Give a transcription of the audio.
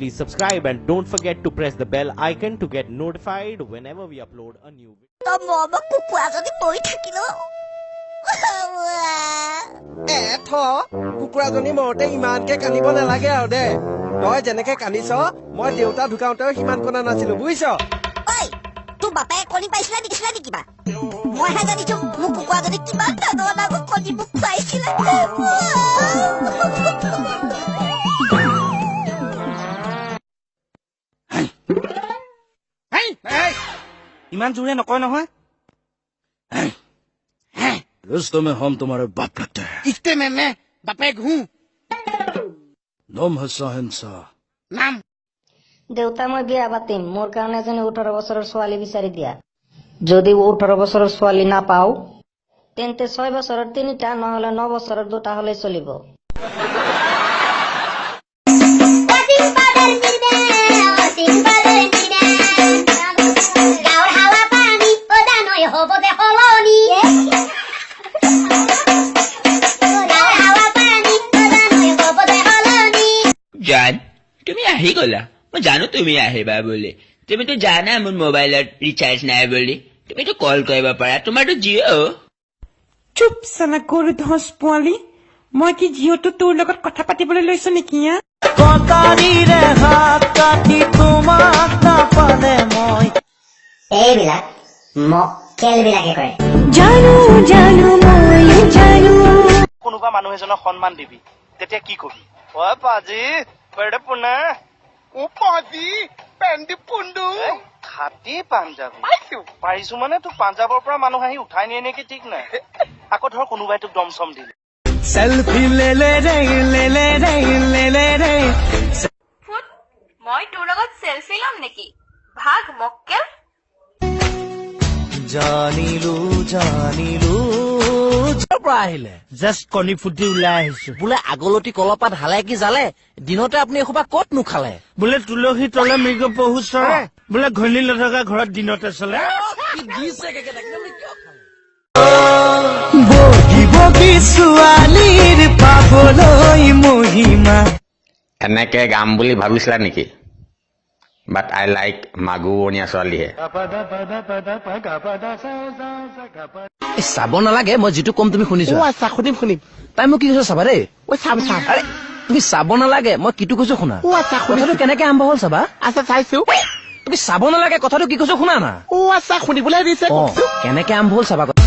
please subscribe and don't forget to press the bell icon to get notified whenever we upload a new video. কুকুৰাজনী মৰতে ইমানকে কান্দিব নালাগে আৰু দে তই যেনেকে কান্দিছ মই দেউতা ঢুকাওঁতেও সিমান কণা নাছিলো বুজিছ তোৰ বাপাই কণী পাইছিলা নেকি কিবা মইহে জানিছো মোক কুকুৰাজনী কিমান ডাঙৰ ডাঙৰ কণী মোক খুৱাইছিলে ইমান জোৰে নকয় নহয় रिश्तों में हम तुम्हारे बाप लगते हैं रिश्ते में मैं बापेक हूँ नाम है साहिंसा नाम দেউতা মই বিয়া পাতিম মোৰ কাৰণে এজনী 18 বছৰৰ ছোৱালী বিচাৰি দিয়া যদি 18 বছৰৰ ছোৱালী না পাও তেন্তে 6 বছৰৰ তিনিটা নহলে 9 বছৰৰ দুটা হলে চলিব জান তুমি আহি গলা মই জানো তুমি আহিবা বুলি তুমিতো জানা মোৰ মোবাইলত ৰিচাৰ্জ নাই বুলি তুমিতো কল কৰিব পাৰা তোমাৰতো জিঅ' চুপ চালা গৰু ধস পোৱালি মই কি জিঅ'টো তোৰ লগত কথা পাতিবলৈ লৈছো নেকি কটাৰীৰে হাত কাটি তোমাক নাপালে মই এইবিলাক মক্কেল বিলাকে কৰে জানো জানো মই জানো কোনোবা মানুহ এজনক সন্মান দিবি তেতিয়া কি কবি অ পাজি বড় পুনা ও পাজি পেন্দি পুন্দু খাটি পাঞ্জাবী পাৰিছো মানে তোক পাঞ্জাবৰ পৰা মানুহ আহি উঠাই নিয়ে নেকি ঠিক নাই আকৌ ধৰ কোনোবাই তোক দম চম দিলে সেলফি লে ৰে মই তোৰ লগত সেলফি লম নেকি ভাগ মক্কেল জানিলো আহিলে জাষ্ট কণী ফুটি ওলাই আহিছো বোলে আগলতি কলপাত হালে কি জালে দিনতে আপুনি এসোপা কত নুখালে বোলে তুলসী তলে মৃগ পহু চৰে বোলে ঘনী নথকা ঘৰত দিনতে চলে বগী ছোৱালীৰ পাবলৈ মহিমা এনেকে গাম বুলি ভাবিছিলা নেকি বাট আই লাইক মাগুৱনীয়া ছোৱালীহে চাব নালাগে মই যিটো কম তুমি শুনিছো আচ্ছা শুনিম তাই মোক কি কৈছে চাবা দেই চাম আৰে তুমি চাব নালাগে মই কিটো কৈছো শুনা আচ্ছা কথাটো কেনেকে আৰম্ভ হ'ল চাবা আচ্ছা চাইছো তুমি চাব নালাগে কথাটো কি কৈছো শুনা না আচ্ছা শুনিবলৈ দিছে কেনেকে আৰম্ভ হ'ল চাবা